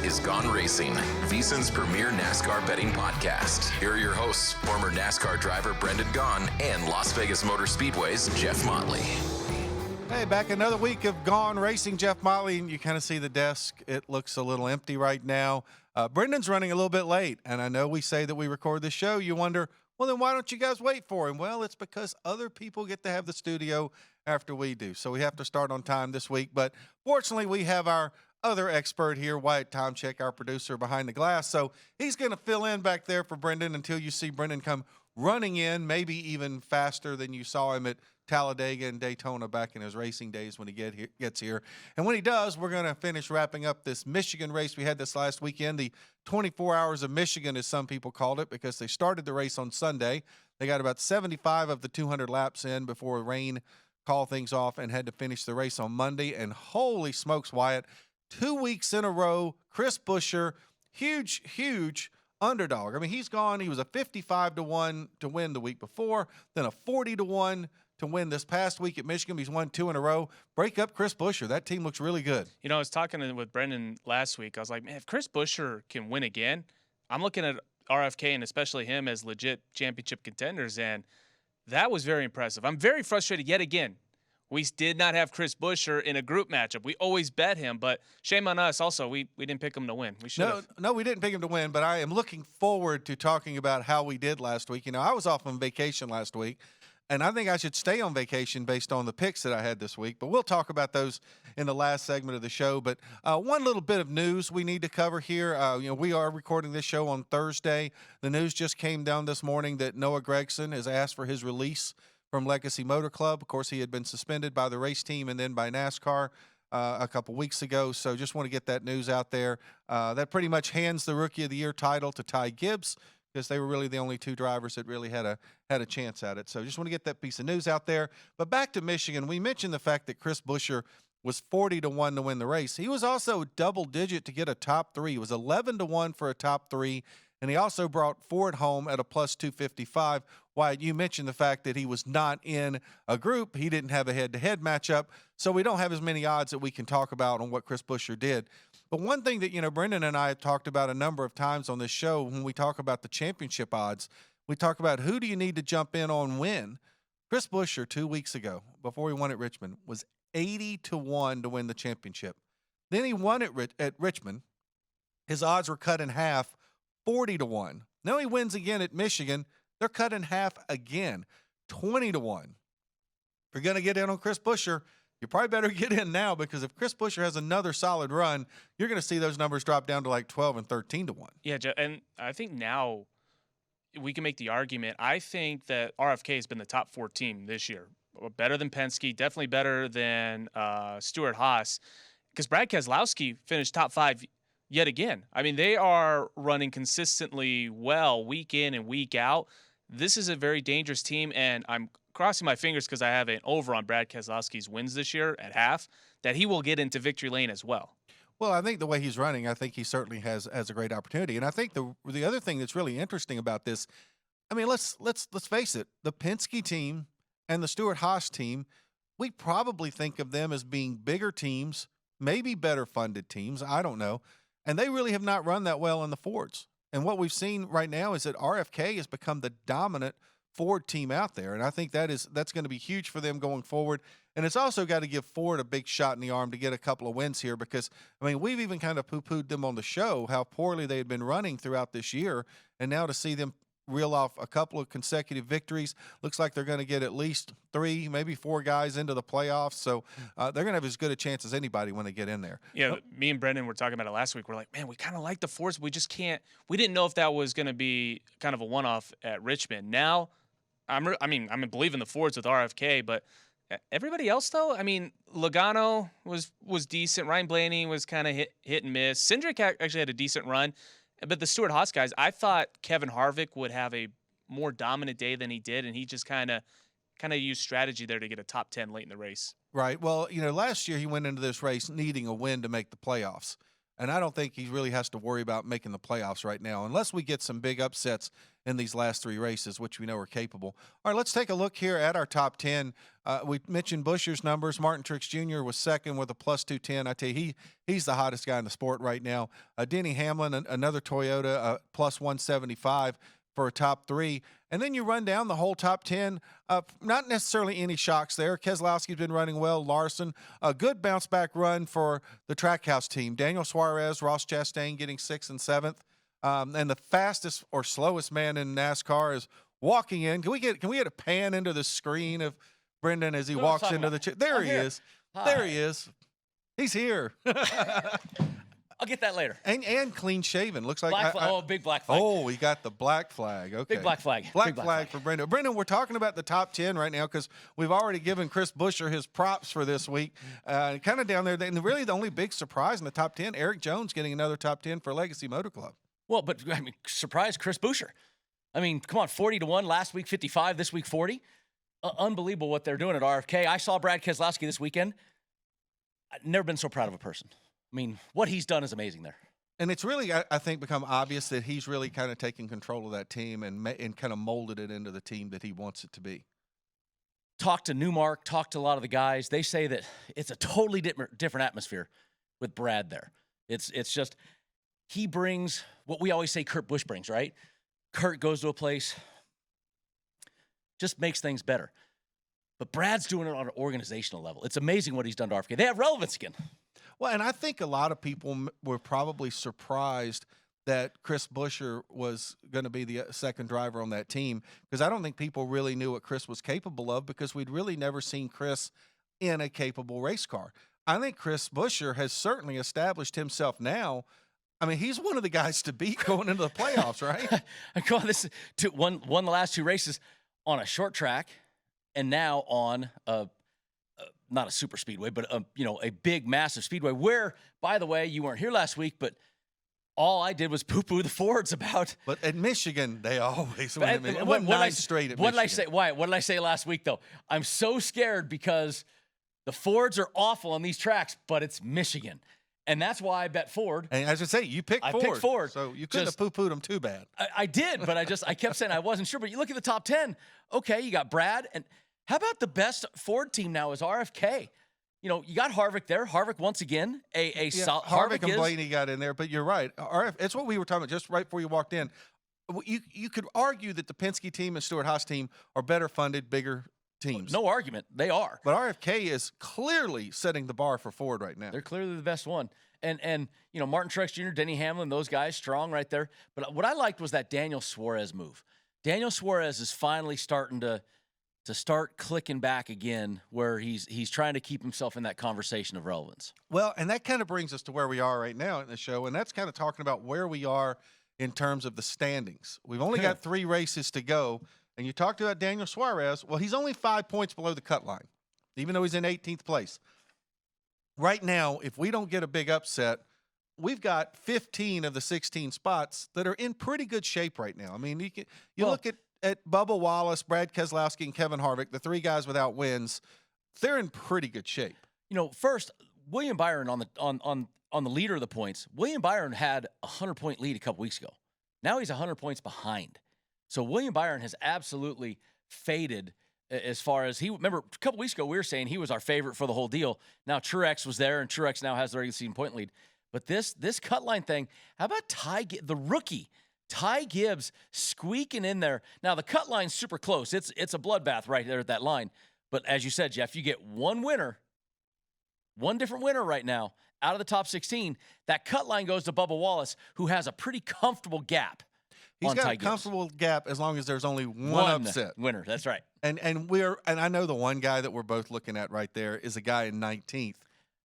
is Gone Racin, VSiN's premier NASCAR betting podcast. Here are your hosts, former NASCAR driver Brendan Gaughan and Las Vegas Motor Speedway's Jeff Motley. Hey, back another week of Gone Racing. Jeff Motley, and you kind of see the desk. It looks a little empty right now. Brendan's running a little bit late, and I know we say that we record this show. You wonder, well, then why don't you guys wait for him? Well, it's because other people get to have the studio after we do, so we have to start on time this week. But fortunately, we have our other expert here, Wyatt Tomczyk, our producer behind the glass, so he's going to fill in back there for Brendan until you see Brendan come running in, maybe even faster than you saw him at Talladega and Daytona back in his racing days when he gets here. And when he does, we're going to finish wrapping up this Michigan race. We had this last weekend, the 24 Hours of Michigan, as some people called it, because they started the race on Sunday. They got about 75 of the 200 laps in before rain called things off and had to finish the race on Monday. And holy smokes, Wyatt, 2 weeks in a row, Chris Buescher, huge underdog. I mean, he's gone. He was a 55-1 to win the week before, then a 40-1 to win this past week at Michigan. He's won 2 in a row. Break up Chris Buescher. That team looks really good. You know, I was talking with Brendan last week. I was like, man, if Chris Buescher can win again, I'm looking at RFK and especially him as legit championship contenders, and that was very impressive. I'm very frustrated yet again. We did not have Chris Buescher in a group matchup. We always bet him, but shame on us also. We didn't pick him to win. We should have. No, we didn't pick him to win, but I am looking forward to talking about how we did last week. You know, I was off on vacation last week, and I think I should stay on vacation based on the picks that I had this week. But we'll talk about those in the last segment of the show. But one little bit of news we need to cover here. We are recording this show on Thursday. The news just came down this morning that Noah Gragson has asked for his release from Legacy Motor Club. Of course, he had been suspended by the race team and then by NASCAR a couple weeks ago. So just want to get that news out there. That pretty much hands the Rookie of the Year title to Ty Gibbs, because they were really the only two drivers that really had a chance at it. So just want to get that piece of news out there. But back to Michigan, we mentioned the fact that Chris Buescher was 40-1 to win the race. He was also double-digit to get a top 3. He was 11-1 for a top 3, and he also brought Ford home at a plus 255. Wyatt, you mentioned the fact that he was not in a group. He didn't have a head-to-head matchup, so we don't have as many odds that we can talk about on what Chris Buescher did. But one thing that, Brendan and I have talked about a number of times on this show when we talk about the championship odds, we talk about who do you need to jump in on win. Chris Buescher 2 weeks ago, before he won at Richmond, was 80-1 to win the championship. Then he won at Richmond. His odds were cut in half, 40-1. Now he wins again at Michigan. They're cut in half again, 20-1. If you're going to get in on Chris Buescher, you probably better get in now, because if Chris Buescher has another solid run, you're going to see those numbers drop down to like 12 and 13-1. Yeah, and I think now we can make the argument. I think that RFK has been the top 4 team this year. Better than Penske, definitely better than Stewart-Haas, because Brad Keselowski finished top 5 yet again. I mean, they are running consistently well week in and week out. This is a very dangerous team, and I'm crossing my fingers because I have an over on Brad Keselowski's wins this year at half, that he will get into victory lane as well. Well, I think the way he's running, I think he certainly has a great opportunity. And I think the other thing that's really interesting about this, I mean, let's face it, the Penske team and the Stewart-Haas team, we probably think of them as being bigger teams, maybe better funded teams, I don't know. And they really have not run that well in the Fords. And what we've seen right now is that RFK has become the dominant Ford team out there. And I think that's going to be huge for them going forward. And it's also got to give Ford a big shot in the arm to get a couple of wins here, because, I mean, we've even kind of poo-pooed them on the show, how poorly they had been running throughout this year. And now to see them reel off a couple of consecutive victories, looks like they're going to get at least 3, maybe 4 guys into the playoffs. So they're going to have as good a chance as anybody when they get in there. Yeah, me and Brendan were talking about it last week. We're like, man, we kind of like the Fords. We just can't. We didn't know if that was going to be kind of a one-off at Richmond. Now, I'm believing the Fords with RFK, but everybody else, though, I mean, Logano was decent. Ryan Blaney was kind of hit and miss. Cindric actually had a decent run. But the Stewart-Haas guys, I thought Kevin Harvick would have a more dominant day than he did, and he just kind of used strategy there to get a top 10 late in the race. Right. Well, last year he went into this race needing a win to make the playoffs. And I don't think he really has to worry about making the playoffs right now, unless we get some big upsets in these last 3 races, which we know are capable. All right, let's take a look here at our top 10. We mentioned Buescher's numbers. Martin Truex Jr. was second with a plus 210. I tell you, he's the hottest guy in the sport right now. Denny Hamlin, another Toyota, plus 175 for a top 3. And then you run down the whole top 10. Not necessarily any shocks there. Keselowski's been running well. Larson, a good bounce-back run for the Trackhouse team. Daniel Suarez, Ross Chastain getting 6th and 7th. And the fastest or slowest man in NASCAR is walking in. Can we get a pan into the screen of Brendan as he walks into the there he is. Hi. There he is. He's here. I'll get that later. And clean shaven. Looks like big black flag. Oh, we got the black flag. Okay. Big black flag. Black flag for Brendan. Brendan, we're talking about the top 10 right now because we've already given Chris Buescher his props for this week. Kind of down there. And really the only big surprise in the top 10, Eric Jones getting another top 10 for Legacy Motor Club. Well, but I mean, surprise Chris Buescher. I mean, come on, 40-1 last week, 55 this week, 40. Unbelievable what they're doing at RFK. I saw Brad Keselowski this weekend. I've never been so proud of a person. I mean, what he's done is amazing there. And it's really, I think, become obvious that he's really kind of taken control of that team and kind of molded it into the team that he wants it to be. Talked to Newmark, talked to a lot of the guys. They say that it's a totally different atmosphere with Brad there. It's just he brings what we always say Kurt Busch brings, right? Kurt goes to a place, just makes things better. But Brad's doing it on an organizational level. It's amazing what he's done to RFK. They have relevance again. Well, and I think a lot of people were probably surprised that Chris Buescher was going to be the second driver on that team because I don't think people really knew what Chris was capable of because we'd really never seen Chris in a capable race car. I think Chris Buescher has certainly established himself now. I mean, he's one of the guys to beat going into the playoffs, right? This won the last 2 races on a short track and now on not a super speedway, but a big, massive speedway where, by the way, you weren't here last week, but all I did was poo-poo the Fords about. But at Michigan, they always win. It what went 9 straight at Michigan. What did I say? Why? What did I say last week, though? I'm so scared because the Fords are awful on these tracks, but it's Michigan. And that's why I bet Ford. And as I say, you picked Ford. I picked Ford. So you couldn't have poo-pooed them too bad. I did, but I kept saying I wasn't sure. But you look at the top 10. Okay, you got Brad. And how about the best Ford team now is RFK? You know, you got Harvick there. Harvick, once again, Harvick and Blaney got in there. But you're right. It's what we were talking about just right before you walked in. You could argue that the Penske team and Stewart-Haas team are better funded, bigger teams. No argument. They are. But RFK is clearly setting the bar for Ford right now. They're clearly the best one. And Martin Truex Jr., Denny Hamlin, those guys, strong right there. But what I liked was that Daniel Suarez move. Daniel Suarez is finally starting to start clicking back again where he's trying to keep himself in that conversation of relevance. Well, and that kind of brings us to where we are right now in the show, and that's kind of talking about where we are in terms of the standings. We've only got 3 races to go. And you talked about Daniel Suarez. Well, he's only 5 points below the cut line, even though he's in 18th place. Right now, if we don't get a big upset, we've got 15 of the 16 spots that are in pretty good shape right now. I mean, you look at Bubba Wallace, Brad Keselowski, and Kevin Harvick, the 3 guys without wins, they're in pretty good shape. First, William Byron on the leader of the points. William Byron had a 100-point lead a couple weeks ago. Now he's 100 points behind. So William Byron has absolutely faded as far as remember a couple weeks ago we were saying he was our favorite for the whole deal. Now Truex was there and Truex now has the regular season point lead. But this cut line thing, how about the rookie Ty Gibbs squeaking in there? Now the cut line's super close. It's a bloodbath right there at that line. But as you said, Jeff, you get one different winner right now out of the top 16. That cut line goes to Bubba Wallace, who has a pretty comfortable gap. He's got a comfortable gap as long as there's only one upset winner. That's right. And I know the one guy that we're both looking at right there is a guy in 19th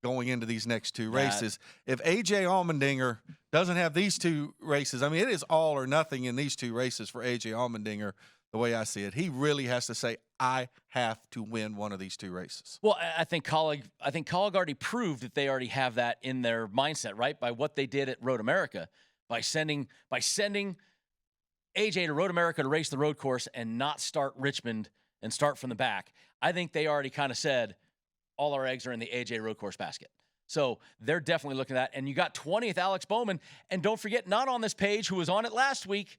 going into these next 2 races. If AJ Allmendinger doesn't have these 2 races, I mean, it is all or nothing in these 2 races for AJ Allmendinger. The way I see it, he really has to say, I have to win one of these 2 races. Well, I think Colleague already proved that they already have that in their mindset, right? By what they did at Road America, by sending AJ to Road America to race the road course and not start Richmond and start from the back. I think they already kind of said all our eggs are in the AJ road course basket. So they're definitely looking at that. And you got 20th Alex Bowman. And don't forget, not on this page, who was on it last week,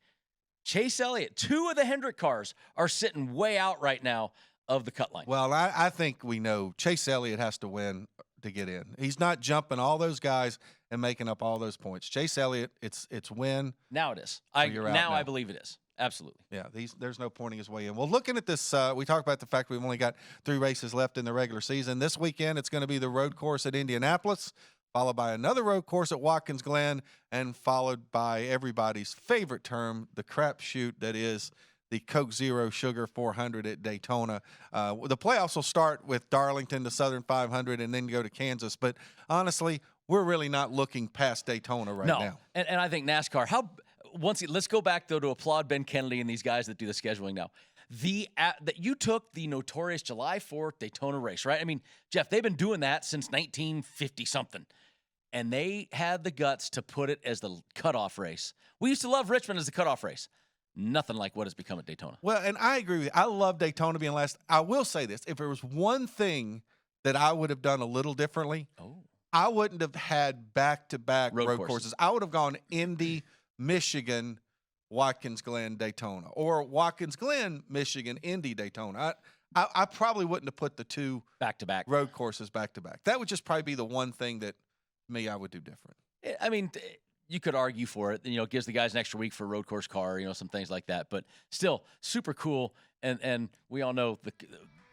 Chase Elliott. 2 of the Hendrick cars are sitting way out right now of the cut line. Well, I think we know Chase Elliott has to win to get in. He's not jumping all those guys and making up all those points. Chase Elliott, it's win. Now it is. Now I believe it is. Absolutely. Yeah, there's no pointing his way in. Well, looking at this, we talked about the fact we've only got 3 races left in the regular season. This weekend, it's going to be the road course at Indianapolis, followed by another road course at Watkins Glen, and followed by everybody's favorite term, the crapshoot that is the Coke Zero Sugar 400 at Daytona. The playoffs will start with Darlington, the Southern 500, and then go to Kansas. But honestly, we're really not looking past Daytona right now. And I think NASCAR, let's go back, though, to applaud Ben Kennedy and these guys that do the scheduling now. That you took the notorious July 4th Daytona race, right? I mean, Jeff, they've been doing that since 1950-something. And they had the guts to put it as the cutoff race. We used to love Richmond as the cutoff race. Nothing like what has become at Daytona. Well, and I agree with you. I love Daytona being last. I will say this. If there was one thing that I would have done a little differently, I wouldn't have had back-to-back road courses. I would have gone Indy, Michigan, Watkins Glen, Daytona, or Watkins Glen, Michigan, Indy, Daytona. I probably wouldn't have put the 2 back-to-back road courses back-to-back. That would just probably be the one thing that I would do different. I mean, you could argue for it. It gives the guys an extra week for a road course car, some things like that. But still, super cool. And we all know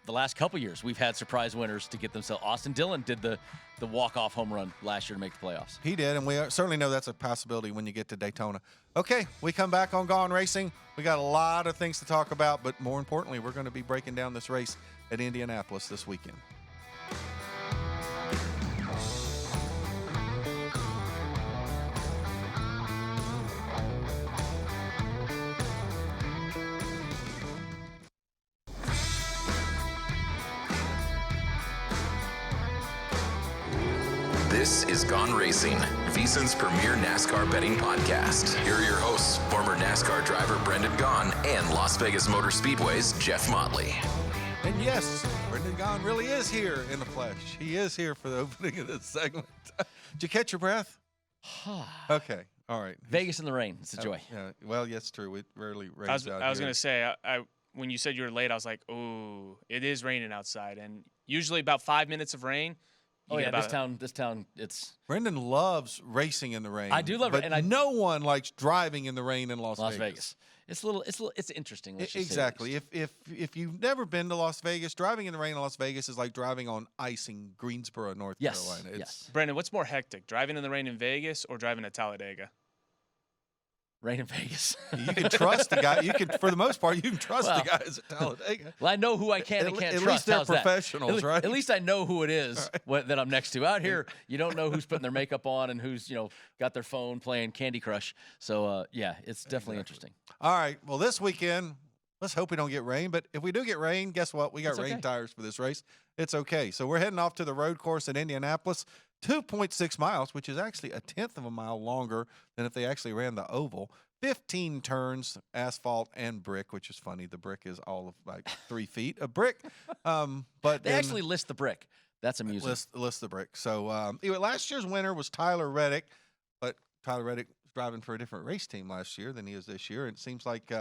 the last couple years we've had surprise winners to get themselves. Austin Dillon did the walk-off home run last year to make the playoffs. He did, and we certainly know that's a possibility when you get to Daytona. Okay, we come back on Gone Racing. We got a lot of things to talk about, but more importantly, we're going to be breaking down this race at Indianapolis this weekend. This is Gone Racing, VSiN's premier NASCAR betting podcast. Here are your hosts, former NASCAR driver Brendan Gaughan and Las Vegas Motor Speedway's Jeff Motley. And yes, Brendan Gaughan really is here in the flesh. He is here for the opening of this segment. Did you catch your breath? Okay, all right. Vegas in the rain. It's a joy. Yeah. Well, yes, true. It rarely rains out I was here. going to say, when you said you were late, I was like, oh, it is raining outside. And usually about 5 minutes of rain. This town, it's. Brendan loves racing in the rain. I do love it, and no one likes driving in the rain in Las Vegas. It's interesting. Exactly. If you've never been to Las Vegas, driving in the rain in Las Vegas is like driving on ice in Greensboro, North Carolina. Yes. Brendan, what's more hectic, driving in the rain in Vegas or driving to Talladega? Rain in Vegas. You can trust the guy. For the most part, you can trust the guys at Talladega. Well, I know who I can and can't trust. At least they're professionals, right? At least I know who it is that I'm next to. Out here, you don't know who's putting their makeup on and who's got their phone playing Candy Crush. So it's definitely interesting. All right. Well, this weekend, let's hope we don't get rain. But if we do get rain, guess what? We got rain tires for this race. It's okay. So we're heading off to the road course in Indianapolis, 2.6 miles, which is actually 1/10 of a mile longer than if they actually ran the oval. 15 turns, asphalt and brick, which is funny. The brick is all of like 3 feet of brick. But they actually list the brick. That's amusing. List the brick. So last year's winner was Tyler Reddick, but Tyler Reddick was driving for a different race team last year than he is this year. And it seems like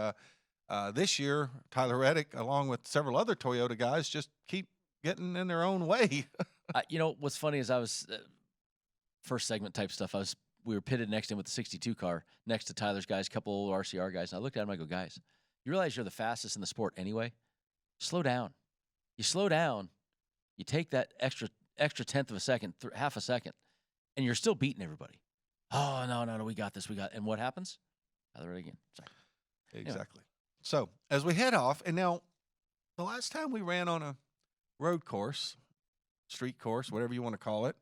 this year, Tyler Reddick, along with several other Toyota guys, just keep getting in their own way. What's funny is I was first segment type stuff. We were pitted next to him with the 62 car next to Tyler's guys, a couple old RCR guys. And I looked at him and I go, guys, you realize you're the fastest in the sport anyway? Slow down. You slow down, you take that extra 1/10 of a second, half a second, and you're still beating everybody. Oh, no, we got this. And what happens? Tyler again. Sorry. Exactly. Anyway. So as we head off, and now the last time we ran on a road course, street course, whatever you want to call it,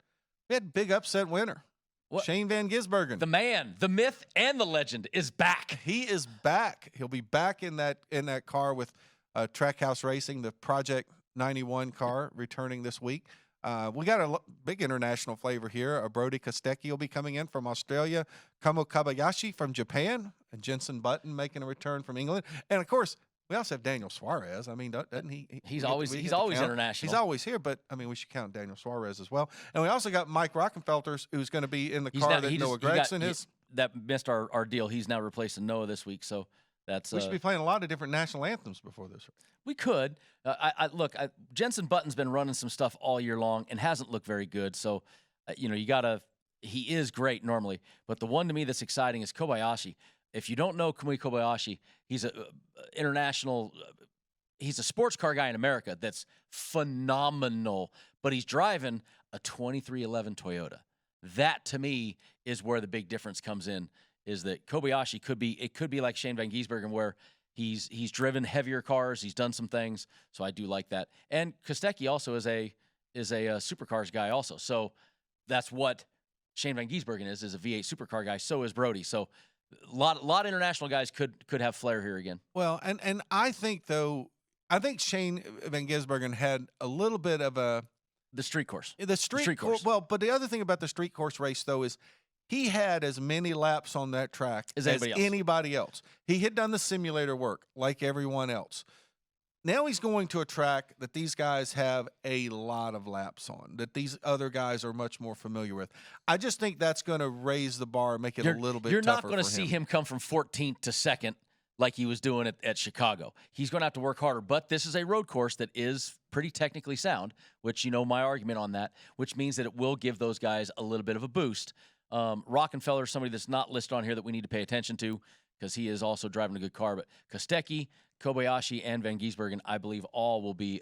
we had a big upset winner. What? Shane Van Gisbergen. The man, the myth, and the legend is back. He is back. He'll be back in that car with Trackhouse Racing, the Project 91 car, returning this week. We got a big international flavor here. Brody Kostecki will be coming in from Australia. Kamo Kobayashi from Japan. And Jensen Button making a return from England. And, of course, We also have Daniel Suarez. I mean, doesn't he? He's always international. He's always here, but I mean, we should count Daniel Suarez as well. And we also got Mike Rockenfelters, who's going to be in the car that Noah Gragson is. That missed our deal. He's now replacing Noah this week, so that's. We should be playing a lot of different national anthems before this. We could. Look. Jensen Button's been running some stuff all year long and hasn't looked very good. So, you gotta. He is great normally, but the one to me that's exciting is Kobayashi. If you don't know Kamui Kobayashi, he's a international. He's a sports car guy in America that's phenomenal, but he's driving a 2311 Toyota. That to me is where the big difference comes in. Is that Kobayashi could be like Shane Van Gisbergen, where he's driven heavier cars, he's done some things, so I do like that. And Kostecki also is a supercars guy also, so that's what Shane Van Gisbergen is a V8 supercar guy. So is Brody. So a lot of international guys could have flair here again. Well, and I think Shane Van Gisbergen had a little bit of the street course. The street course. Well, but the other thing about the street course race though is he had as many laps on that track as anybody else. He had done the simulator work like everyone else. Now he's going to a track that these guys have a lot of laps on, that these other guys are much more familiar with. I just think that's going to raise the bar and make it a little bit tougher. You're not going to see him come from 14th to 2nd like he was doing at Chicago. He's going to have to work harder. But this is a road course that is pretty technically sound, which my argument on that, which means that it will give those guys a little bit of a boost. Rockenfeller is somebody that's not listed on here that we need to pay attention to because he is also driving a good car. But Kostecki, Kobayashi, and Van Gisbergen, I believe, all will be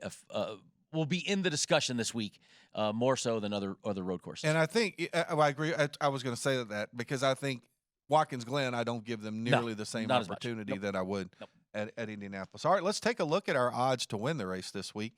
in the discussion this week, more so than other road courses. And I think I agree. I was going to say that because I think Watkins Glen, I don't give them nearly the same opportunity that I would at Indianapolis. All right, let's take a look at our odds to win the race this week.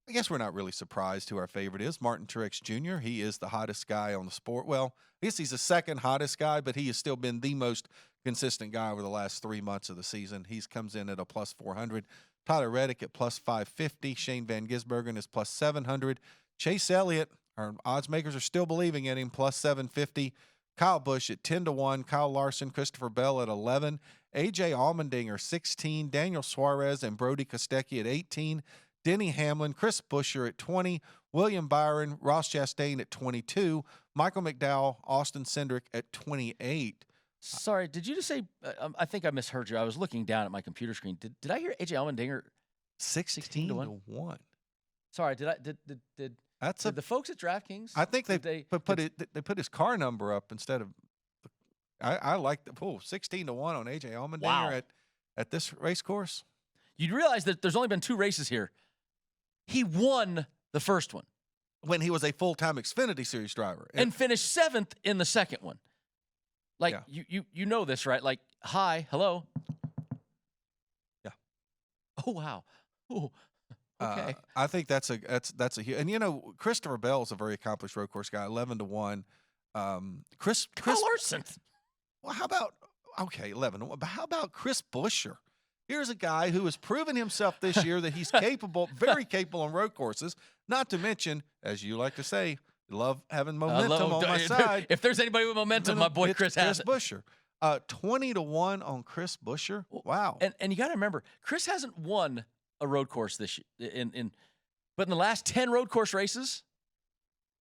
I guess we're not really surprised who our favorite is. Martin Truex Jr. He is the hottest guy on the sport. Well, I guess he's the second hottest guy, but he has still been the most consistent guy over the last 3 months of the season. He comes in at a plus 400. Tyler Reddick at plus 550. Shane Van Gisbergen is plus 700. Chase Elliott, our odds makers are still believing in him, plus 750. Kyle Busch at 10-1. Kyle Larson, Christopher Bell at 11. A.J. Allmendinger, 16. Daniel Suarez and Brody Kostecki at 18. Denny Hamlin, Chris Buescher at 20. William Byron, Ross Chastain at 22. Michael McDowell, Austin Cindric at 28. Sorry, did you just say? I think I misheard you. I was looking down at my computer screen. Did I hear AJ Allmendinger 16 to 1? Sorry, did the folks at DraftKings? I think they put his car number up instead of. I like the 16 to 1 on AJ Allmendinger at this race course. You'd realize that there's only been 2 races here. He won the first one when he was a full-time Xfinity Series driver and finished 7th in the second one. Like you know this, right? Like, hi, hello. Yeah. Oh wow. Oh. Okay. I think that's a huge, and Christopher Bell is a very accomplished road course guy. 11 to 1. Chris Larson. Well, how about 11 to 1? But how about Chris Buescher? Here's a guy who has proven himself this year that he's very capable on road courses. Not to mention, as you like to say, love having momentum on my side. If there's anybody with momentum, my boy Chris has it. Buescher. 20 to 1 on Chris Buescher. Wow. And you got to remember, Chris hasn't won a road course this year. But in the last 10 road course races,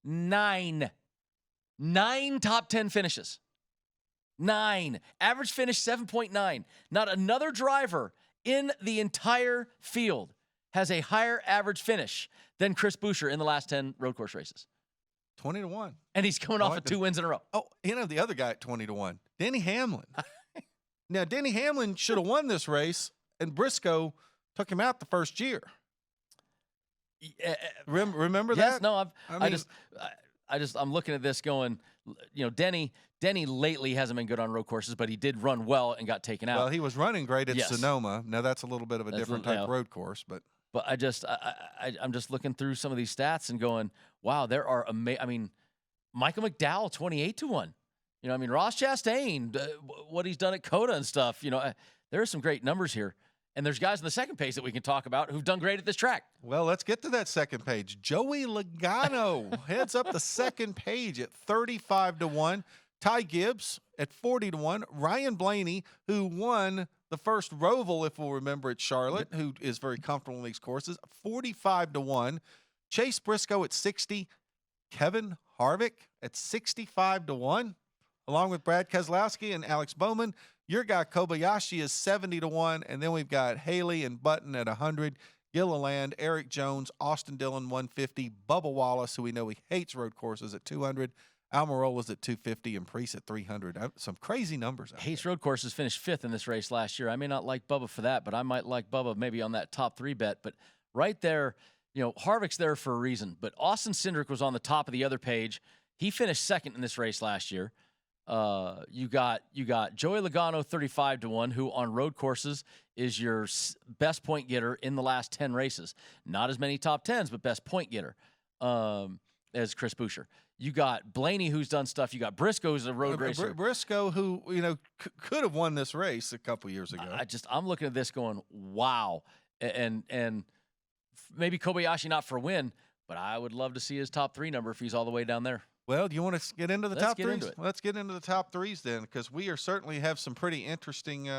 9 top 10 finishes. 9. Average finish 7.9. Not another driver in the entire field has a higher average finish than Chris Buescher in the last 10 road course races. 20 to 1. And he's coming off of 2 wins in a row. Oh, the other guy at 20 to 1, Denny Hamlin. Now, Denny Hamlin should have won this race, and Briscoe took him out the first year. Remember that? Yes, no, I'm looking at this going, Denny lately hasn't been good on road courses, but he did run well and got taken out. Well, he was running great at Sonoma. Now that's a little bit of a different type of road course, but I'm just looking through some of these stats and going, wow, there are Michael McDowell 28 to 1. Ross Chastain, what he's done at Coda and stuff. There are some great numbers here. And there's guys on the second page that we can talk about who've done great at this track. Well, let's get to that second page. Joey Logano heads up the second page at 35 to 1. Ty Gibbs at 40 to 1. Ryan Blaney, who won The first Roval, if we'll remember, at Charlotte, who is very comfortable in these courses, 45-1. Chase Briscoe at 60. Kevin Harvick at 65-1, along with Brad Keselowski and Alex Bowman. Your guy Kobayashi is 70-1, and then we've got Haley and Button at 100. Gilliland, Eric Jones, Austin Dillon 150, Bubba Wallace, who we know he hates road courses, at 200. Almirola's at 250 and Priest at 300. Some crazy numbers out Hates there. road courses finished 5th in this race last year. I may not like Bubba for that, but I might like Bubba maybe on that top 3 bet. But right there, Harvick's there for a reason. But Austin Cindric was on the top of the other page. He finished 2nd in this race last year. You got Joey Logano 35-1, who on road courses is your best point getter in the last 10 races. Not as many top 10s, but best point getter as Chris Buescher. You got Blaney, who's done stuff. You got Briscoe, who's a road racer. Briscoe, who could have won this race a couple years ago. I'm looking at this going, wow, and maybe Kobayashi not for a win, but I would love to see his top 3 number if he's all the way down there. Well, do you want to get into the top 3s? Into it. Let's get into the top 3s then, because we certainly have some pretty interesting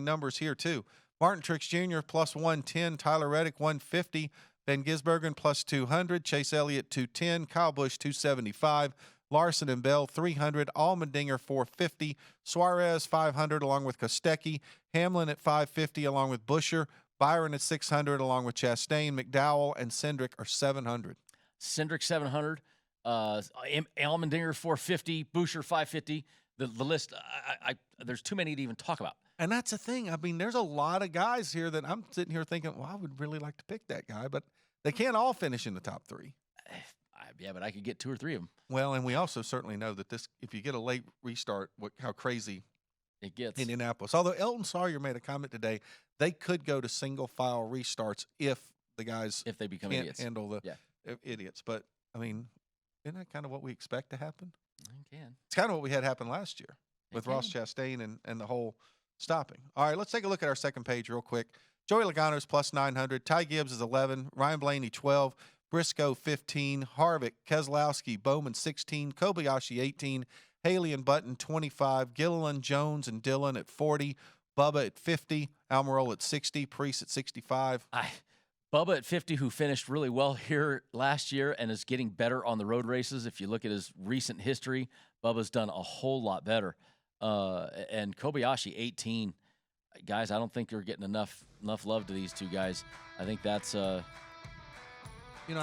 numbers here too. Martin Truex Jr. plus 110, Tyler Reddick 150, Ben Gisbergen plus 200, Chase Elliott 210, Kyle Busch 275, Larson and Bell 300, Allmendinger 450, Suarez 500 along with Kostecki, Hamlin at 550 along with Buescher, Byron at 600 along with Chastain, McDowell and Cindric are 700. Cindric 700, Allmendinger 450, Buescher 550. The list, there's too many to even talk about. And that's the thing. I mean, there's a lot of guys here that I'm sitting here thinking, well, I would really like to pick that guy, but they can't all finish in the top 3. Yeah, but I could get 2 or 3 of them. Well, and we also certainly know that if you get a late restart, how crazy it gets. Indianapolis. Although Elton Sawyer made a comment today, they could go to single file restarts if the guys they become can't idiots. handle the idiots. But I mean, isn't that kind of what we expect to happen? It can. It's kind of what we had happen last year with Ross Chastain and the whole stopping. All right, let's take a look at our second page real quick. Joey Logano's plus 900. Ty Gibbs is 11. Ryan Blaney 12. Briscoe 15. Harvick, Keselowski, Bowman 16. Kobayashi 18. Haley and Button 25. Gilliland, Jones, and Dillon at 40. Bubba at 50. Almirola at 60. Priest at 65. Bubba at 50, who finished really well here last year and is getting better on the road races. If you look at his recent history, Bubba's done a whole lot better. And Kobayashi 18. Guys, I don't think you're getting enough love to these two guys. I think that's I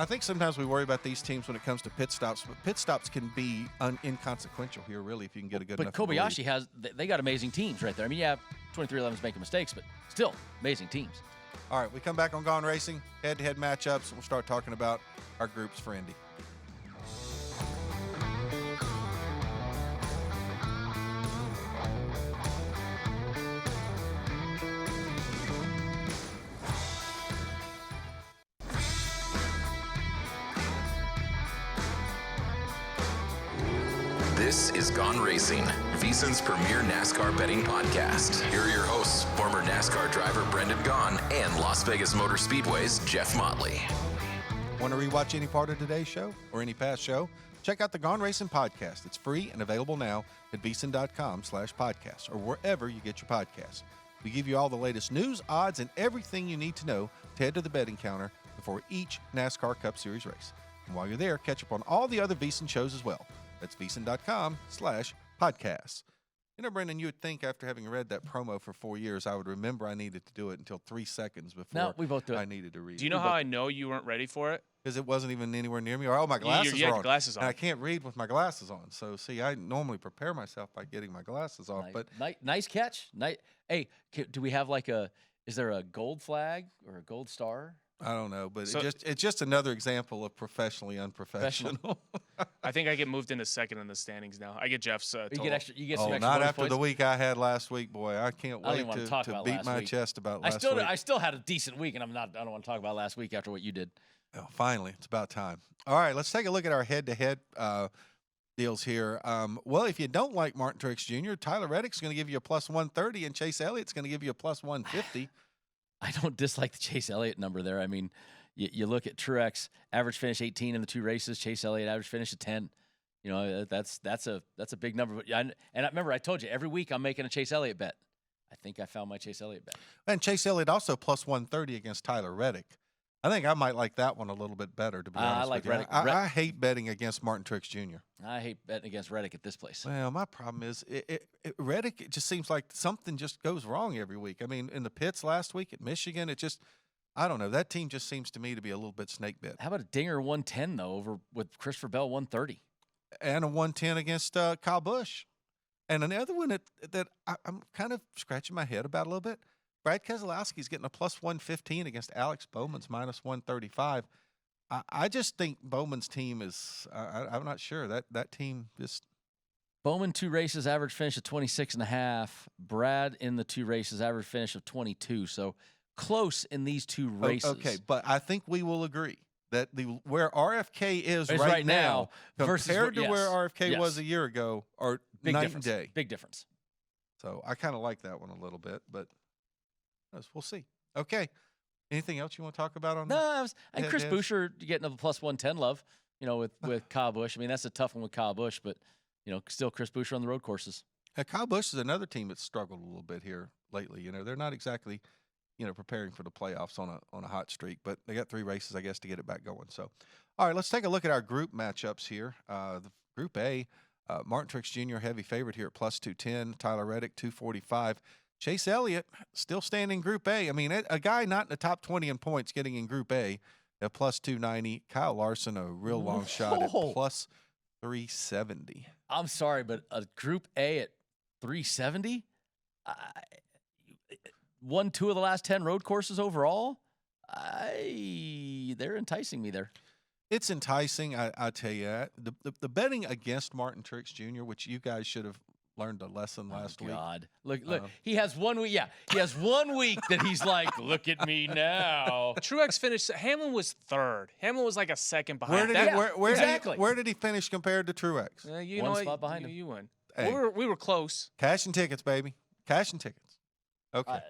think sometimes we worry about these teams when it comes to pit stops, but pit stops can be inconsequential here, really, if you can get a good enough. But Kobayashi they got amazing teams right there. I mean, 23XI making mistakes, but still amazing teams. All right, we come back on Gone Racing, head-to-head matchups, and we'll start talking about our groups for Indy. This is Gone Racing, VSiN's premier NASCAR betting podcast. Here are your hosts, former NASCAR driver Brendan Gaughan and Las Vegas Motor Speedway's Jeff Motley. Want to rewatch any part of today's show or any past show? Check out the Gone Racing podcast. It's free and available now at VSiN.com/podcast or wherever you get your podcasts. We give you all the latest news, odds, and everything you need to know to head to the betting counter before each NASCAR Cup Series race. And while you're there, catch up on all the other VSiN shows as well. That's VSiN.com/podcasts. Brendan, you would think after having read that promo for 4 years, I would remember I needed to do it until 3 seconds before we both do it. I needed to read. Do you know how I know you weren't ready for it? Because it wasn't even anywhere near me. Or, my glasses you are had on. your glasses on. And I can't read with my glasses on. So, see, I normally prepare myself by getting my glasses off. But Nice catch. Hey, do we have is there a gold flag or a gold star? I don't know, but it's just another example of professionally unprofessional. I think I get moved into second in the standings now. I get Jeff's total. You get some extra not bonus after points? the week I had last week, boy. I can't wait to beat my chest about last week. I still had a decent week, and I don't want to talk about last week after what you did. Oh, finally, it's about time. All right, let's take a look at our head-to-head deals here. Well, if you don't like Martin Truex Jr., Tyler Reddick's going to give you a plus 130, and Chase Elliott's going to give you a plus 150. I don't dislike the Chase Elliott number there. I mean, you look at Truex, average finish 18 in the 2 races. Chase Elliott, average finish of 10. That's a big number. But I remember I told you every week I'm making a Chase Elliott bet. I think I found my Chase Elliott bet. And Chase Elliott also plus 130 against Tyler Reddick. I think I might like that one a little bit better, to be honest I like with you. Reddick. I hate betting against Martin Truex Jr. I hate betting against Reddick at this place. Well, my problem is Reddick, it just seems like something just goes wrong every week. I mean, in the pits last week at Michigan, it just, I don't know. That team just seems to me to be a little bit snake bit. How about a Dinger 110, though, over with Christopher Bell 130? And a 110 against Kyle Busch. And another one that I'm kind of scratching my head about a little bit. Brad Keselowski's getting a plus 115 against Alex Bowman's minus 135. I just think Bowman's team is, I'm not sure. That team just. Bowman, 2 races, average finish of 26.5. Brad in the 2 races, average finish of 22. So close in these 2 races. Okay, but I think we will agree that where RFK is It's right now versus compared to yes, where RFK yes. was a year ago are Big night difference. and day. Big difference. So I kind of like that one a little bit, but we'll see. Okay. Anything else you want to talk about on that? And Chris Buescher getting a plus 110 love, with Kyle Busch. I mean, that's a tough one with Kyle Busch, but, still Chris Buescher on the road courses. Kyle Busch is another team that's struggled a little bit here lately. They're not exactly, preparing for the playoffs on a hot streak, but they got 3 races, I guess, to get it back going. So, all right, let's take a look at our group matchups here. The Group A, Martin Truex Jr. heavy favorite here at plus 210. Tyler Reddick 245. Chase Elliott still standing Group A. I mean, a guy not in the top 20 in points getting in Group A at plus 290. Kyle Larson, a real long shot at plus 370. I'm sorry, but a Group A at 370? Won 2 of the last 10 road courses overall? They're enticing me there. It's enticing, I tell you. The betting against Martin Truex Jr., which you guys should have learned a lesson last week. God, look! He has 1 week. Yeah, he has 1 week that he's like, look at me now. Truex finished. Hamlin was 3rd. Hamlin was like a second behind. Where did he finish compared to Truex? You One know spot behind him. You won. Hey. We were close. Cash and tickets, baby. Cash and tickets. Okay.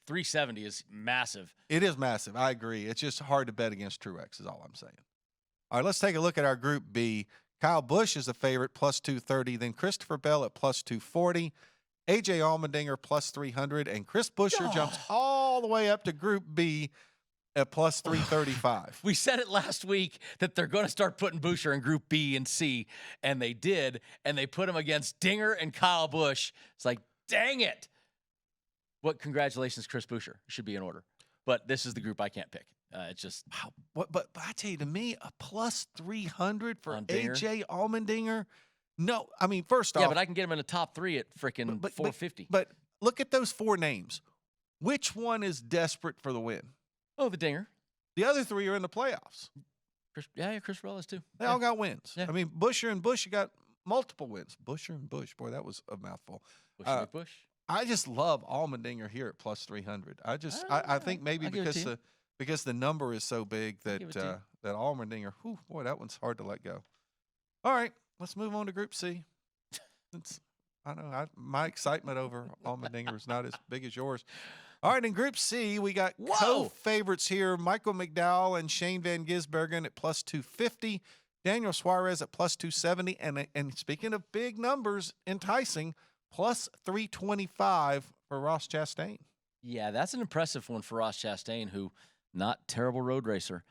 370 is massive. It is massive. I agree. It's just hard to bet against Truex is all I'm saying. All right, let's take a look at our Group B. Kyle Busch is a favorite, plus 230. Then Christopher Bell at plus 240. A.J. Allmendinger, plus 300. And Chris Buescher jumps all the way up to Group B at plus 335. We said it last week that they're going to start putting Buescher in Group B and C, and they did, and they put him against Dinger and Kyle Busch. It's like, dang it. Congratulations, Chris Buescher. Should be in order. But this is the group I can't pick. It's just But I tell you, to me, a plus 300 for Dinger. A.J. Allmendinger. No, I mean, first off. Yeah, but I can get him in the top 3 at freaking 450. But look at those 4 names. Which one is desperate for the win? Oh, the Dinger. The other 3 are in the playoffs. Chris Bell is too. They all got wins. Yeah. I mean, Buescher and Busch got multiple wins. Buescher and Busch. Boy, that was a mouthful. Busch. I just love Allmendinger here at plus 300. I think maybe because the number is so big that Allmendinger, boy, that one's hard to let go. All right, let's move on to Group C. My excitement over Allmendinger is not as big as yours. All right, in Group C, we got co-favorites here, Michael McDowell and Shane Van Gisbergen at plus 250, Daniel Suarez at plus 270, and speaking of big numbers, enticing, plus 325 for Ross Chastain. Yeah, that's an impressive one for Ross Chastain, who not terrible road racer.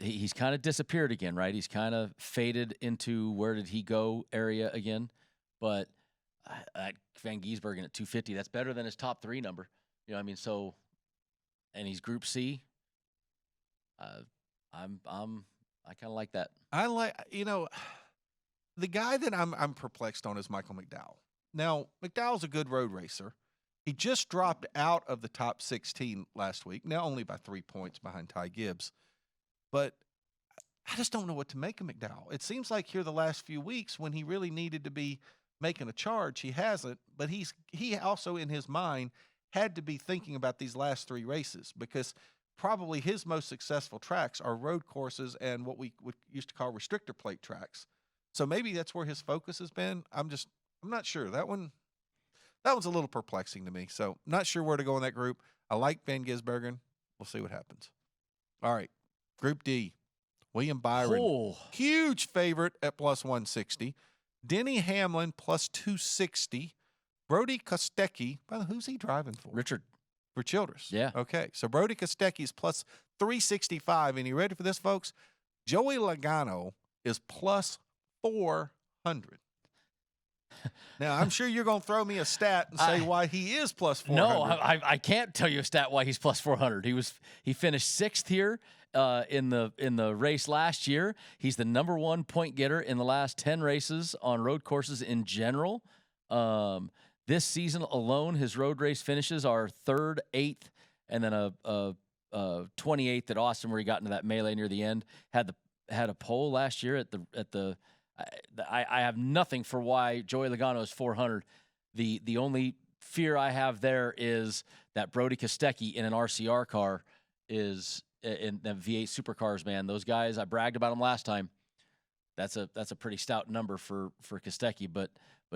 He's kind of disappeared again, right? He's kind of faded into where did he go area again. But Van Gisbergen at 250, that's better than his top 3 number. And he's Group C. I kind of like that. I like, the guy that I'm perplexed on is Michael McDowell. Now, McDowell's a good road racer. He just dropped out of the top 16 last week, now only by 3 points behind Ty Gibbs. But I just don't know what to make of McDowell. It seems like here the last few weeks when he really needed to be making a charge, he hasn't. But he also, in his mind, had to be thinking about these last 3 races because probably his most successful tracks are road courses and what we used to call restrictor plate tracks. So maybe that's where his focus has been. I'm not sure. That one's a little perplexing to me. So not sure where to go in that group. I like Van Gisbergen. We'll see what happens. All right. Group D. William Byron. Huge favorite at plus 160. Denny Hamlin plus 260. Brody Kostecki. By the way, who's he driving for? Richard. For Childress. Yeah. Okay. So Brody Kostecki is plus 365. And you ready for this, folks? Joey Logano is plus 400. Now, I'm sure you're going to throw me a stat and say why he is plus 400. No, I can't tell you a stat why he's plus 400. He finished sixth here in the race last year. He's the number one point getter in the last 10 races on road courses in general. This season alone, his road race finishes are 3rd, 8th, and then a 28th at Austin, where he got into that melee near the end. Had a pole last year at the. I have nothing for why Joey Logano is 400. The only fear I have there is that Brody Kostecki in an RCR car is in the V8 supercars. Man, those guys, I bragged about them last time. That's a pretty stout number for Kostecki, but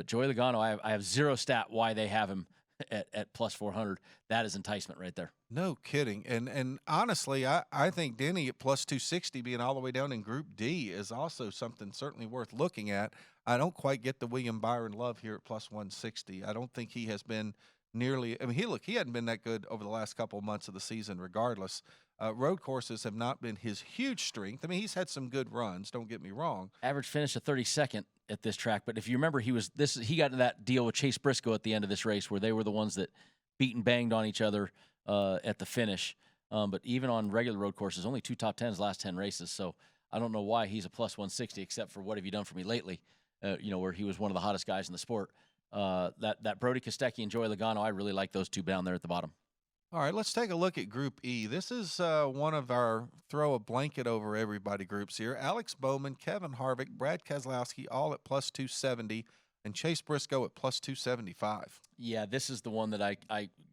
Joey Logano, I have zero stat why they have him at plus 400. That is enticement right there. No kidding. And honestly, I think Denny at plus 260 being all the way down in Group D is also something certainly worth looking at. I don't quite get the William Byron love here at plus 160. I don't think he has been nearly – I mean, he hadn't been that good over the last couple of months of the season regardless. Road courses have not been his huge strength. I mean, he's had some good runs, don't get me wrong. Average finish of 32nd at this track, but if you remember, he got into that deal with Chase Briscoe at the end of this race where they were the ones that beat and banged on each other at the finish. But even on regular road courses, only 2 top 10s last 10 races. So I don't know why he's a plus 160, except for what have you done for me lately, where he was one of the hottest guys in the sport. That Brody Kostecki and Joey Logano, I really like those two down there at the bottom. All right, let's take a look at Group E. This is one of our throw a blanket over everybody groups here. Alex Bowman, Kevin Harvick, Brad Keselowski, all at plus 270, and Chase Briscoe at plus 275. Yeah, this is the one that I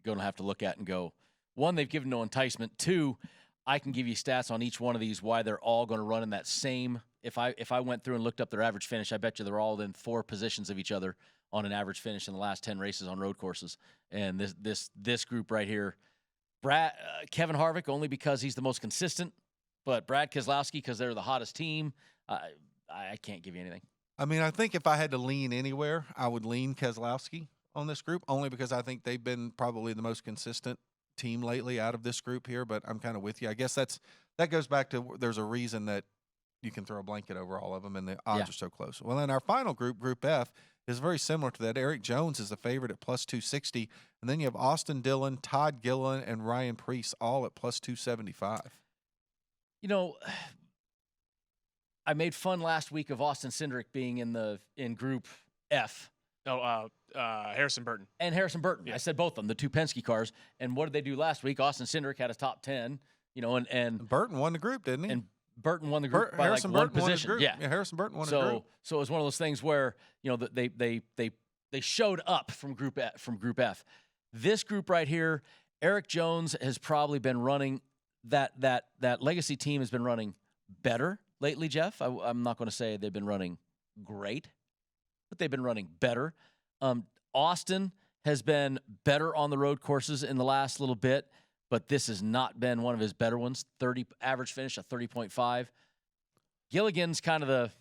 going to have to look at and go, one, they've given no enticement. 2, I can give you stats on each one of these, why they're all going to run in that same. If I went through and looked up their average finish, I bet you they're all in 4 positions of each other on an average finish in the last 10 races on road courses. And this group right here, Kevin Harvick only because he's the most consistent, but Brad Keselowski because they're the hottest team. I can't give you anything. I mean, I think if I had to lean anywhere, I would lean Keselowski on this group, only because I think they've been probably the most consistent team lately out of this group here, but I'm kind of with you. I guess that goes back to there's a reason that you can throw a blanket over all of them, and the odds are so close. Well, in our final group, Group F, is very similar to that. Eric Jones is the favorite at plus 260, and then you have Austin Dillon, Todd Gilliland, and Ryan Preece all at plus 275. I made fun last week of Austin Cindric being in Group F. Harrison Burton. And Harrison Burton. Yeah. I said both of them, the 2 Penske cars. And what did they do last week? Austin Cindric had a top 10, and Burton won the group, didn't he? And Burton won the group by Harrison like one Burton position. Won the group. Yeah, Harrison Burton won the group. So it was one of those things where they showed up from Group F. This group right here, Eric Jones has probably been running that legacy team has been running better lately. Jeff, I'm not going to say they've been running great, but they've been running better. Austin has been better on the road courses in the last little bit, but this has not been one of his better ones. 30 average finish, a 30.5. Gilligan's kind of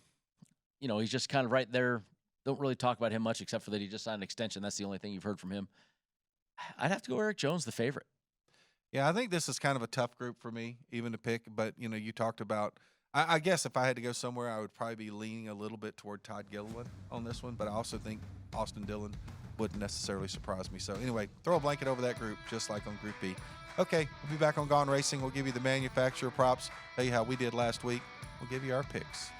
he's just kind of right there. Don't really talk about him much except for that he just signed an extension. That's the only thing you've heard from him. I'd have to go Eric Jones, the favorite. Yeah, I think this is kind of a tough group for me even to pick, but, you talked about I guess if I had to go somewhere, I would probably be leaning a little bit toward Todd Gilliland on this one, but I also think Austin Dillon wouldn't necessarily surprise me. So anyway, throw a blanket over that group just like on Group B. Okay, we'll be back on Gone Racing. We'll give you the manufacturer props, tell you how we did last week. We'll give you our picks.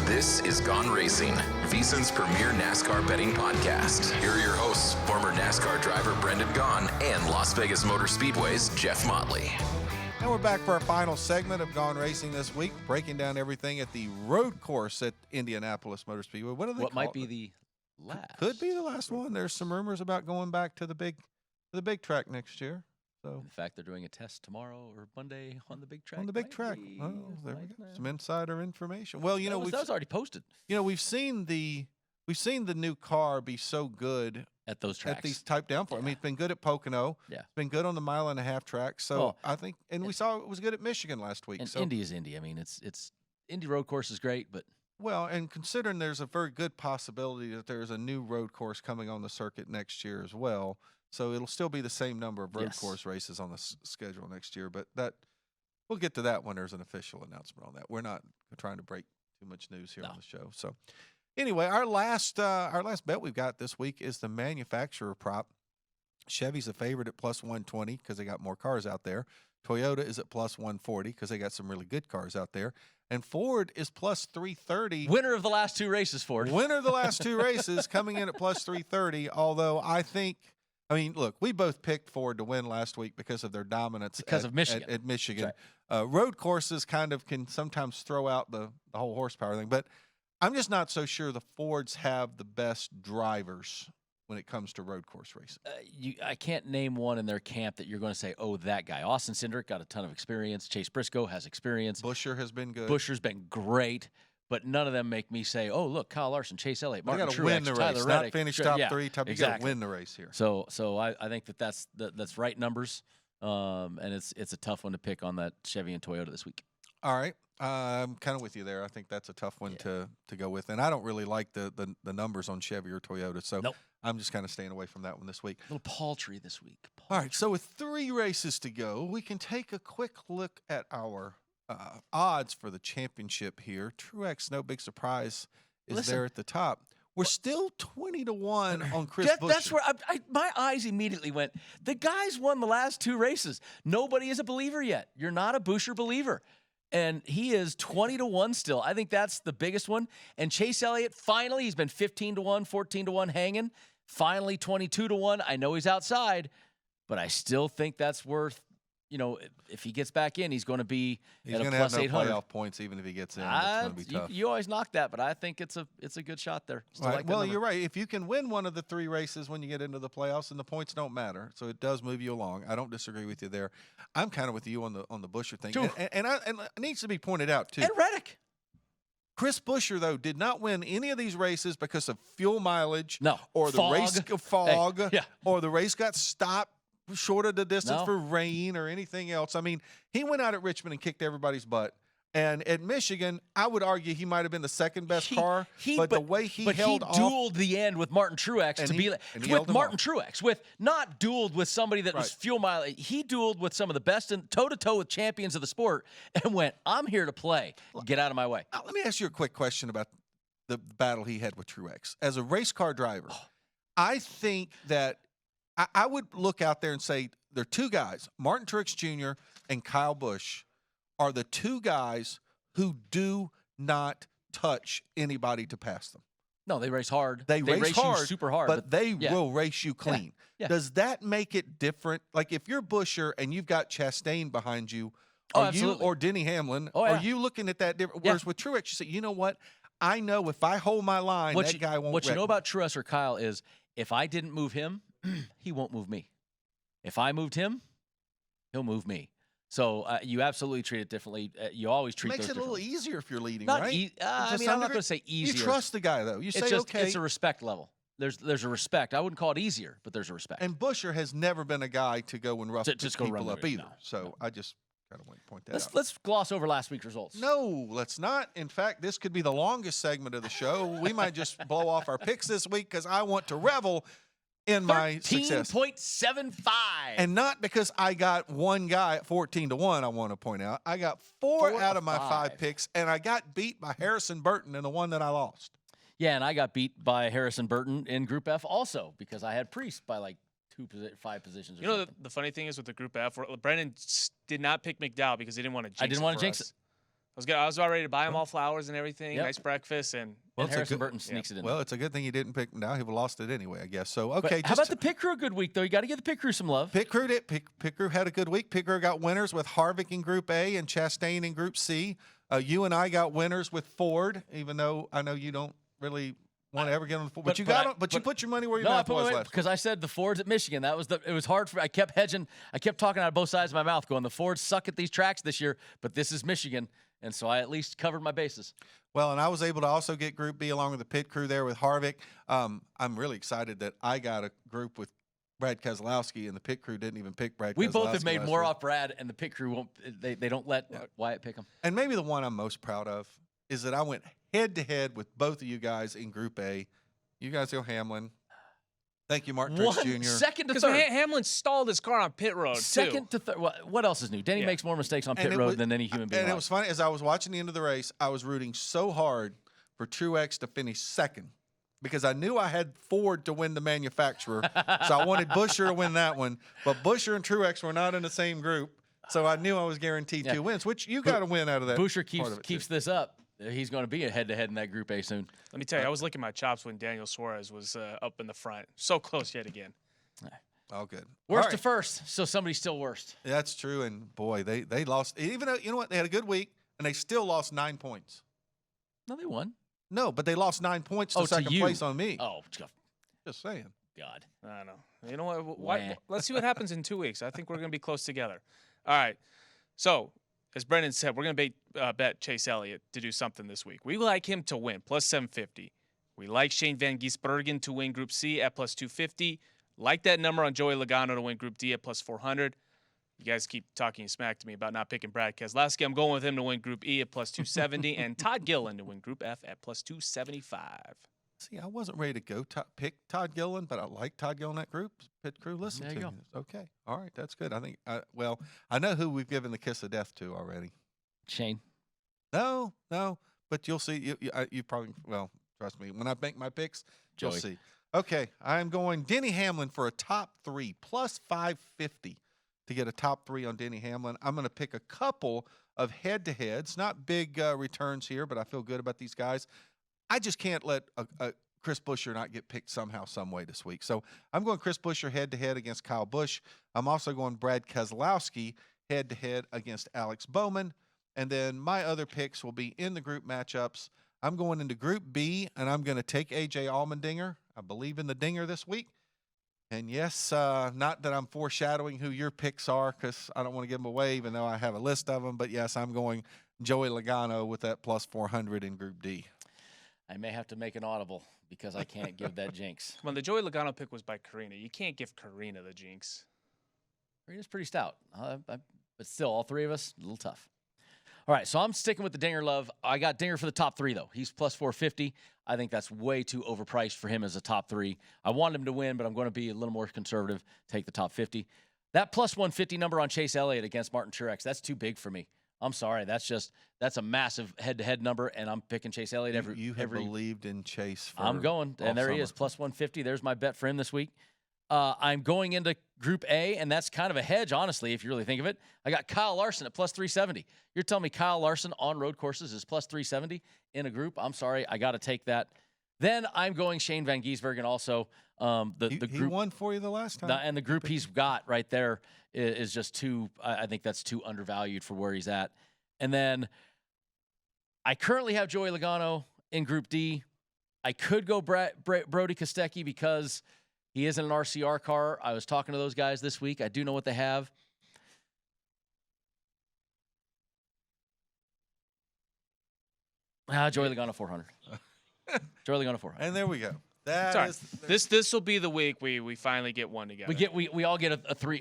This is Gone Racing, VSiN's premier NASCAR betting podcast. Here are your hosts, former NASCAR driver Brendan Gaughan and Las Vegas Motor Speedway's Jeff Motley. And we're back for our final segment of Gone Racing this week, breaking down everything at the road course at Indianapolis Motor Speedway. What might be the last? Could be the last one. There's some rumors about going back to the big track next year. So, in fact, they're doing a test tomorrow or Monday on the big track. On the big track. Oh, there we go. Some insider information. Well, that was already posted. We've seen the we've seen the new car be so good at those tracks. At these type downforce. I mean, it's been good at Pocono. Yeah. It's been good on the 1.5 mile track. So I think, and we saw it was good at Michigan last week. And so Indy is Indy. I mean, it's Indy road course is great, but well, and considering there's a very good possibility that there's a new road course coming on the circuit next year as well. So it'll still be the same number of road course races on the schedule next year. But that we'll get to that when there's an official announcement on that. We're not trying to break too much news here on the show. So anyway, our last bet we've got this week is the manufacturer prop. Chevy's a favorite at plus 120 because they got more cars out there. Toyota is at plus 140 because they got some really good cars out there. And Ford is plus 330. Winner of the last 2 races, Ford. Winner of the last 2 races coming in at plus 330. Although I mean, look, we both picked Ford to win last week because of their dominance of Michigan. At Michigan. Right. Road courses kind of can sometimes throw out the whole horsepower thing. But I'm just not so sure the Fords have the best drivers when it comes to road course racing. I can't name one in their camp that you're going to say, oh, that guy. Austin Cindric got a ton of experience. Chase Briscoe has experience. Buescher has been good. Buescher's been great, but none of them make me say, oh, look, Kyle Larson, Chase Elliott, Martin Truex, win the Tyler race, Reddick. not finish top 3. You exactly. got to win the race here. So I think that's right numbers, and it's a tough one to pick on that Chevy and Toyota this week. All right. I'm kind of with you there. I think that's a tough one to go with. And I don't really like the numbers on Chevy or Toyota. So I'm just kind of staying away from that one this week. A little paltry this week. All right. So with 3 races to go, we can take a quick look at our odds for the championship here. Truex, no big surprise, is there at the top. We're still 20-1 on Chris Buescher. That's where my eyes immediately went. The guy's won the last 2 races. Nobody is a believer yet. You're not a Buescher believer. And he is 20-1 still. I think that's the biggest one. And Chase Elliott, finally, he's been 15-1, 14-1 hanging. Finally, 22-1. I know he's outside, but I still think that's worth, if he gets back in, he's going to be at a plus 800. He's going to have no playoff points even if he gets in. It's going to be tough. You always knock that, but I think it's a good shot there. Right. Well, you're right. If you can win one of the 3 races when you get into the playoffs, and the points don't matter, so it does move you along. I don't disagree with you there. I'm kind of with you on the Buescher thing, and it needs to be pointed out too. And Reddick. Chris Buescher, though, did not win any of these races because of fuel mileage, or fog. the race fog, hey, or the race got stopped short of the distance for rain or anything else. I mean, he went out at Richmond and kicked everybody's butt. And at Michigan, I would argue he might have been the second best car, but the way he held off. But he dueled the end with Martin Truex with Martin Truex, not dueled with somebody that was fuel mileage. He dueled with some of the best and toe-to-toe with champions of the sport and went, I'm here to play. Get out of my way. Let me ask you a quick question about the battle he had with Truex. As a race car driver, I think that I would look out there and say there are 2 guys, Martin Truex Jr. and Kyle Busch, are the 2 guys who do not touch anybody to pass them. No, they race hard. They race hard, you super hard, but they will race you clean. Yeah. Does that make it different? Like if you're Buescher and you've got Chastain behind you, or Denny Hamlin, are you looking at that different? Whereas with Truex, you say, you know what? I know if I hold my line, that guy won't. What you know about Truex or Kyle is if I didn't move him, he won't move me. If I moved him, he'll move me. So you absolutely treat it differently. You always treat makes those it a little easier if you're leading, not right? I'm not going to say easier. You trust the guy, though. You say, okay. It's a respect level. There's a respect. I wouldn't call it easier, but there's a respect. And Buescher has never been a guy to go and rough people up either. So I just kind of want to point that out. Let's gloss over last week's results. No, let's not. In fact, this could be the longest segment of the show. We might just blow off our picks this week because I want to revel in my success. 13.75. And not because I got one guy at 14-1, I want to point out. I got 4 out of my 5 picks, and I got beat by Harrison Burton in the one that I lost. Yeah, and I got beat by Harrison Burton in Group F also because I had Priest by like 5 positions or something. The funny thing is with the Group F, Brendan did not pick McDowell because he didn't want to jinx it. I didn't want to jinx it. I was all ready to buy him all flowers and everything, nice breakfast, and Harrison Burton sneaks it in. Well, it's a good thing you didn't pick him now. He would have lost it anyway, I guess. So, okay. How about the pit crew a good week, though? You got to give the pit crew some love. Pit crew had a good week. Pit crew got winners with Harvick in Group A and Chastain in Group C. You and I got winners with Ford, even though I know you don't really want to ever get on the Ford. But you put your money where your mouth was last because I said the Fords at Michigan. It was hard for. I kept hedging. I kept talking out of both sides of my mouth, going, the Fords suck at these tracks this year, but this is Michigan. And so I at least covered my bases. Well, and I was able to also get Group B along with the pit crew there with Harvick. I'm really excited that I got a group with Brad Keselowski, and the pit crew didn't even pick Brad Keselowski. We both have made more week. off Brad, and the pit crew won't. They don't let Wyatt pick him. And maybe the one I'm most proud of is that I went head-to-head with both of you guys in Group A. You guys go Hamlin. Thank you, Martin Truex Jr. Second to Because third. Hamlin stalled his car on pit road, Second too. to third. What else is new? Denny makes more mistakes on pit road than any human being. And it was funny, as I was watching the end of the race, I was rooting so hard for Truex to finish second because I knew I had Ford to win the manufacturer. So I wanted Buescher to win that one. But Buescher and Truex were not in the same group. So I knew I was guaranteed 2 wins, which you got to win out of that. Buescher keeps this up. He's going to be a head-to-head in that Group A soon. Let me tell you, I was licking my chops when Daniel Suarez was up in the front. So close yet again. All good. Worst All to first, so somebody's still worst. That's true. And, boy, they lost. Even though, you know what? They had a good week, and they still lost 9 points. No, they won. No, but they lost 9 points to second place on me. Oh, just saying. God. I don't know. You know what? Let's see what happens in 2 weeks. I think we're going to be close together. All right. So, as Brendan said, we're going to bet Chase Elliott to do something this week. We like him to win, plus 750. We like Shane Van Gisbergen to win Group C at plus 250. Like that number on Joey Logano to win Group D at plus 400. You guys keep talking smack to me about not picking Brad Keselowski. I'm going with him to win Group E at plus 270 and Todd Gilliland to win Group F at plus 275. See, I wasn't ready to go pick Todd Gilliland, but I like Todd Gilliland that group. Pit crew, listen to me. Okay. All right. That's good. I think, I know who we've given the kiss of death to already. Shane. No, but you'll see. You probably, trust me. When I make my picks, you'll see. Okay. I'm going Denny Hamlin for a top 3, plus 550 to get a top 3 on Denny Hamlin. I'm going to pick a couple of head-to-heads, not big returns here, but I feel good about these guys. I just can't let Chris Buescher not get picked somehow, some way this week. So I'm going Chris Buescher head-to-head against Kyle Busch. I'm also going Brad Keselowski head-to-head against Alex Bowman. And then my other picks will be in the group matchups. I'm going into Group B, and I'm going to take A.J. Allmendinger. I believe in the dinger this week. And, yes, not that I'm foreshadowing who your picks are because I don't want to give them away, even though I have a list of them. But, yes, I'm going Joey Logano with that plus 400 in Group D. I may have to make an audible because I can't give that jinx. Come on, the Joey Logano pick was by Karina. You can't give Karina the jinx. Karina's pretty stout, but still, all three of us, a little tough. All right, so I'm sticking with the Dinger love. I got Dinger for the top 3, though. He's plus 450. I think that's way too overpriced for him as a top 3. I want him to win, but I'm going to be a little more conservative, take the top 50. That plus 150 number on Chase Elliott against Martin Truex, that's too big for me. I'm sorry. That's a massive head-to-head number, and I'm picking Chase Elliott every. You have believed in Chase for I'm going, and there summer. he is, plus 150. There's my bet for him this week. I'm going into Group A, and that's kind of a hedge, honestly, if you really think of it. I got Kyle Larson at plus 370. You're telling me Kyle Larson on road courses is plus 370 in a group? I'm sorry. I got to take that. Then I'm going Shane Van Gisbergen also. The group, he won for you the last time. And the group he's got right there is just too, I think that's too undervalued for where he's at. And then I currently have Joey Logano in Group D. I could go Brody Kostecki because he is in an RCR car. I was talking to those guys this week. I do know what they have. Joey Logano 400. Joey Logano 400. And there we go. This will be the week we finally get one together. We all get a three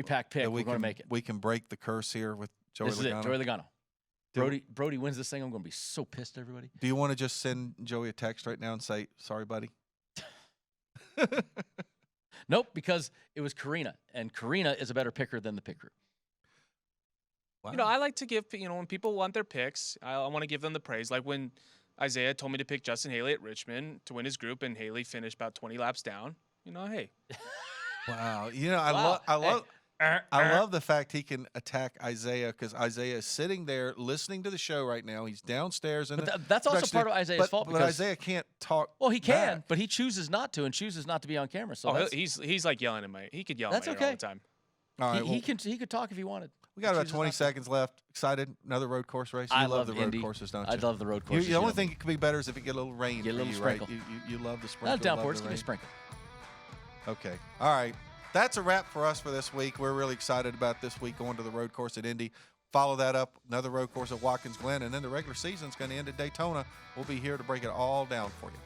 pack pick. We're going to make it. We can break the curse here with Joey Logano. This is it. Joey Logano. Brody wins this thing. I'm going to be so pissed, everybody. Do you want to just send Joey a text right now and say, sorry, buddy? Nope, because it was Karina, and Karina is a better picker than the pick group. Wow. I like to give, when people want their picks, I want to give them the praise. Like when Isaiah told me to pick Justin Haley at Richmond to win his group, and Haley finished about 20 laps down. Hey. Wow. I love the fact he can attack Isaiah because Isaiah is sitting there listening to the show right now. He's downstairs. That's also part of Isaiah's fault. But Isaiah can't talk. Well, he can, back. But he chooses not to and chooses not to be on camera. So he's like yelling at me. He could yell at me okay. all the time. All right, he could talk if he wanted. We got about 20 seconds left. Excited? Another road course race? I love the Indy. road courses, don't you? I love the road courses. The only thing that could be better is if you get a little rain. Get a little you, sprinkle. Right? You love the sprinkle. Not downforce. Give me a sprinkle. Okay. All right. That's a wrap for us for this week. We're really excited about this week going to the road course at Indy. Follow that up, another road course at Watkins Glen, and then the regular season's going to end at Daytona. We'll be here to break it all down for you.